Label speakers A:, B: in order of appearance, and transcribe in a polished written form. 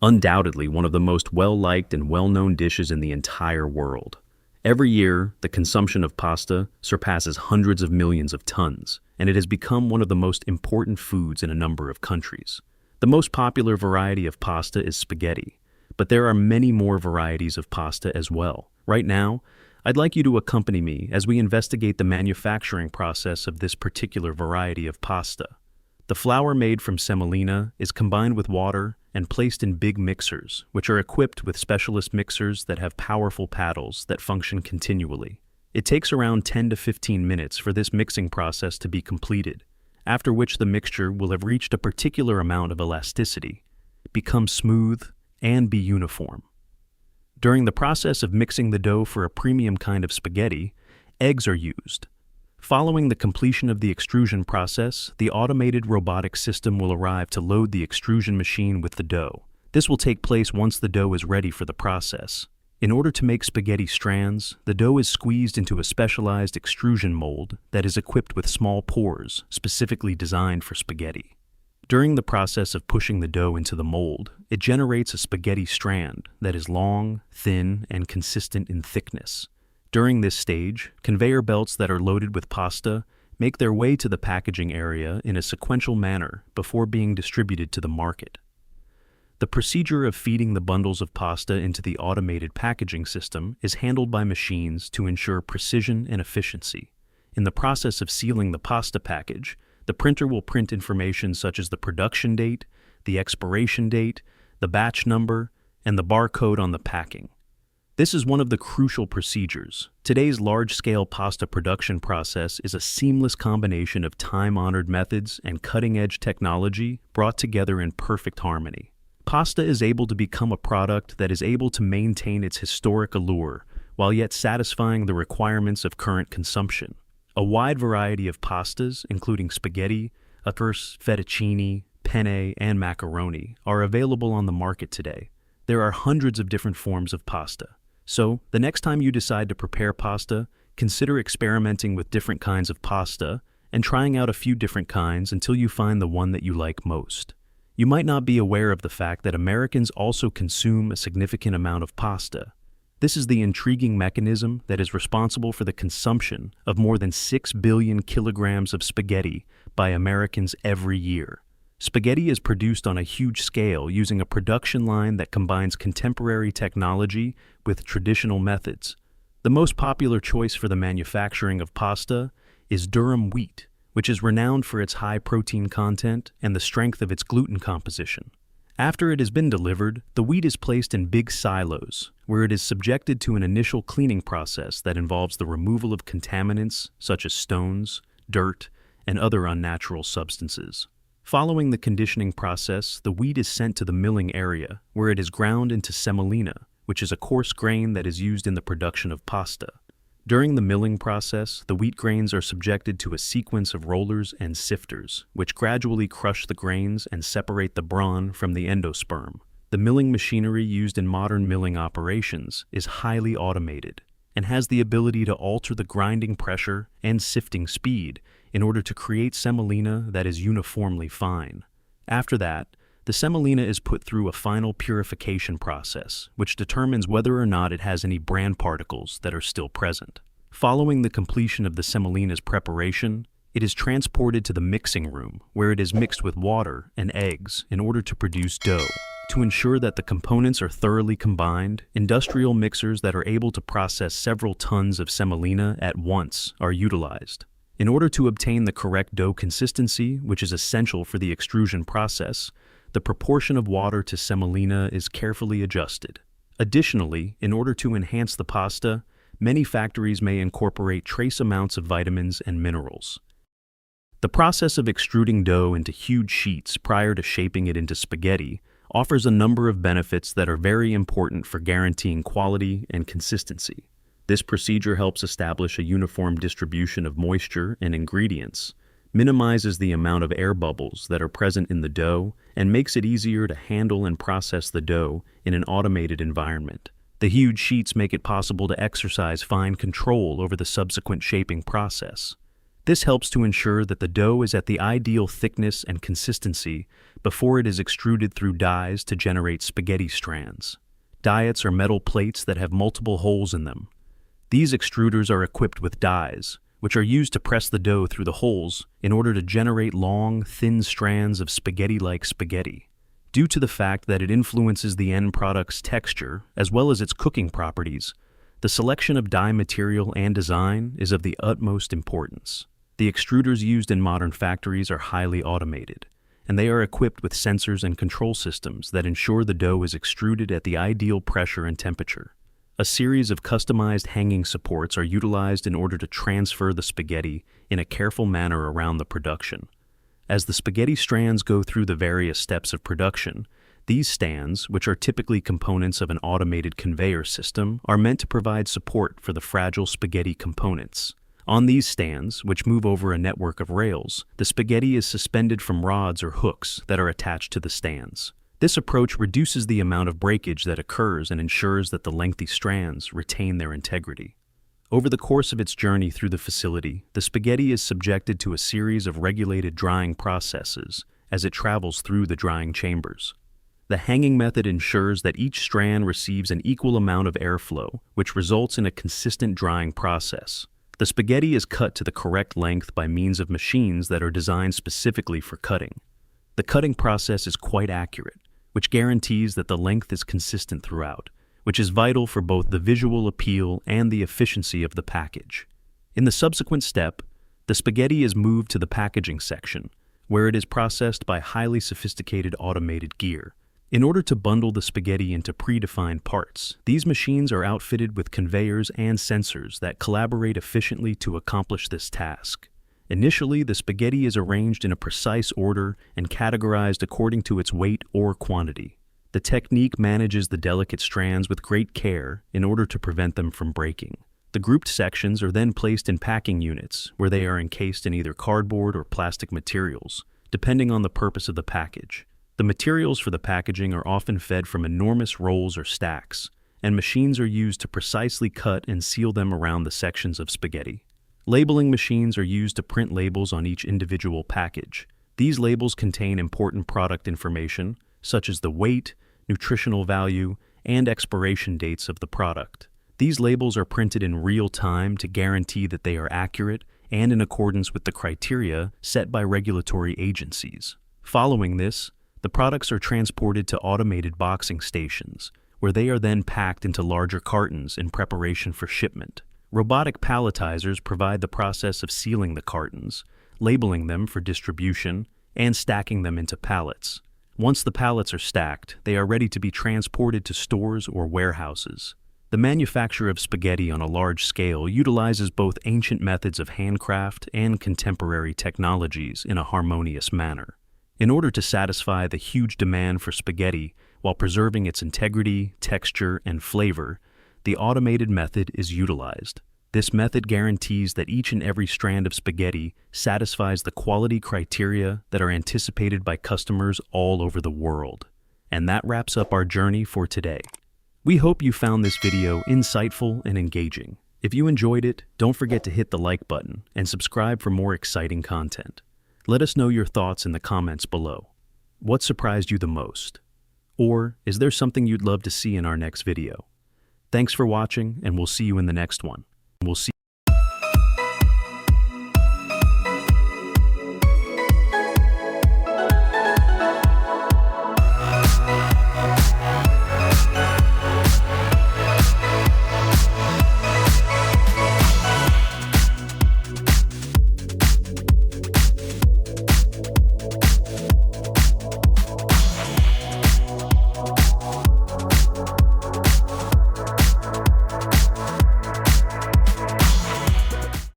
A: undoubtedly one of the most well-liked and well-known dishes in the entire world. Every year, the consumption of pasta surpasses hundreds of millions of tons, and it has become one of the most important foods in a number of countries. The most popular variety of pasta is spaghetti, but there are many more varieties of pasta as well. Right now, I'd like you to accompany me as we investigate the manufacturing process of this particular variety of pasta. The flour made from semolina is combined with water and placed in big mixers, which are equipped with specialist mixers that have powerful paddles that function continually. It takes around 10 to 15 minutes for this mixing process to be completed, after which the mixture will have reached a particular amount of elasticity, become smooth, and be uniform. During the process of mixing the dough for a premium kind of spaghetti, eggs are used. Following the completion of the extrusion process, the automated robotic system will arrive to load the extrusion machine with the dough. This will take place once the dough is ready for the process. In order to make spaghetti strands, the dough is squeezed into a specialized extrusion mold that is equipped with small pores specifically designed for spaghetti. During the process of pushing the dough into the mold, it generates a spaghetti strand that is long, thin, and consistent in thickness. During this stage, conveyor belts that are loaded with pasta make their way to the packaging area in a sequential manner before being distributed to the market. The procedure of feeding the bundles of pasta into the automated packaging system is handled by machines to ensure precision and efficiency. In the process of sealing the pasta package, the printer will print information such as the production date, the expiration date, the batch number, and the barcode on the packing. This is one of the crucial procedures. Today's large-scale pasta production process is a seamless combination of time-honored methods and cutting-edge technology brought together in perfect harmony. Pasta is able to become a product that is able to maintain its historic allure while yet satisfying the requirements of current consumption. A wide variety of pastas, including spaghetti, fettuccine, penne, and macaroni, are available on the market today. There are hundreds of different forms of pasta. So, the next time you decide to prepare pasta, consider experimenting with different kinds of pasta and trying out a few different kinds until you find the one that you like most. You might not be aware of the fact that Americans also consume a significant amount of pasta. This is the intriguing mechanism that is responsible for the consumption of more than 6 billion kilograms of spaghetti by Americans every year. Spaghetti is produced on a huge scale using a production line that combines contemporary technology with traditional methods. The most popular choice for the manufacturing of pasta is durum wheat, which is renowned for its high protein content and the strength of its gluten composition. After it has been delivered, the wheat is placed in big silos, where it is subjected to an initial cleaning process that involves the removal of contaminants such as stones, dirt, and other unnatural substances. Following the conditioning process, the wheat is sent to the milling area, where it is ground into semolina, which is a coarse grain that is used in the production of pasta. During the milling process, the wheat grains are subjected to a sequence of rollers and sifters, which gradually crush the grains and separate the brawn from the endosperm. The milling machinery used in modern milling operations is highly automated and has the ability to alter the grinding pressure and sifting speed in order to create semolina that is uniformly fine. After that, the semolina is put through a final purification process, which determines whether or not it has any bran particles that are still present. Following the completion of the semolina's preparation, it is transported to the mixing room, where it is mixed with water and eggs in order to produce dough. To ensure that the components are thoroughly combined, industrial mixers that are able to process several tons of semolina at once are utilized. In order to obtain the correct dough consistency, which is essential for the extrusion process, the proportion of water to semolina is carefully adjusted. Additionally, in order to enhance the pasta, many factories may incorporate trace amounts of vitamins and minerals. The process of extruding dough into huge sheets prior to shaping it into spaghetti offers a number of benefits that are very important for guaranteeing quality and consistency. This procedure helps establish a uniform distribution of moisture and ingredients, minimizes the amount of air bubbles that are present in the dough, and makes it easier to handle and process the dough in an automated environment. The huge sheets make it possible to exercise fine control over the subsequent shaping process. This helps to ensure that the dough is at the ideal thickness and consistency before it is extruded through dies to generate spaghetti strands. Diets are metal plates that have multiple holes in them. These extruders are equipped with dies, which are used to press the dough through the holes in order to generate long, thin strands of spaghetti-like spaghetti. Due to the fact that it influences the end product's texture as well as its cooking properties, the selection of die material and design is of the utmost importance. The extruders used in modern factories are highly automated, and they are equipped with sensors and control systems that ensure the dough is extruded at the ideal pressure and temperature. A series of customized hanging supports are utilized in order to transfer the spaghetti in a careful manner around the production. As the spaghetti strands go through the various steps of production, these stands, which are typically components of an automated conveyor system, are meant to provide support for the fragile spaghetti components. On these stands, which move over a network of rails, the spaghetti is suspended from rods or hooks that are attached to the stands. This approach reduces the amount of breakage that occurs and ensures that the lengthy strands retain their integrity. Over the course of its journey through the facility, the spaghetti is subjected to a series of regulated drying processes as it travels through the drying chambers. The hanging method ensures that each strand receives an equal amount of airflow, which results in a consistent drying process. The spaghetti is cut to the correct length by means of machines that are designed specifically for cutting. The cutting process is quite accurate, which guarantees that the length is consistent throughout, which is vital for both the visual appeal and the efficiency of the package. In the subsequent step, the spaghetti is moved to the packaging section, where it is processed by highly sophisticated automated gear. In order to bundle the spaghetti into predefined parts, these machines are outfitted with conveyors and sensors that collaborate efficiently to accomplish this task. Initially, the spaghetti is arranged in a precise order and categorized according to its weight or quantity. The technique manages the delicate strands with great care in order to prevent them from breaking. The grouped sections are then placed in packing units, where they are encased in either cardboard or plastic materials, depending on the purpose of the package. The materials for the packaging are often fed from enormous rolls or stacks, and machines are used to precisely cut and seal them around the sections of spaghetti. Labeling machines are used to print labels on each individual package. These labels contain important product information, such as the weight, nutritional value, and expiration dates of the product. These labels are printed in real time to guarantee that they are accurate and in accordance with the criteria set by regulatory agencies. Following this, the products are transported to automated boxing stations, where they are then packed into larger cartons in preparation for shipment. Robotic palletizers provide the process of sealing the cartons, labeling them for distribution, and stacking them into pallets. Once the pallets are stacked, they are ready to be transported to stores or warehouses. The manufacture of spaghetti on a large scale utilizes both ancient methods of handcraft and contemporary technologies in a harmonious manner. In order to satisfy the huge demand for spaghetti while preserving its integrity, texture, and flavor, the automated method is utilized. This method guarantees that each and every strand of spaghetti satisfies the quality criteria that are anticipated by customers all over the world. And that wraps up our journey for today. We hope you found this video insightful and engaging. If you enjoyed it, don't forget to hit the like button and subscribe for more exciting content. Let us know your thoughts in the comments below. What surprised you the most? Or is there something you'd love to see in our next video? Thanks for watching, and we'll see you in the next one. We'll see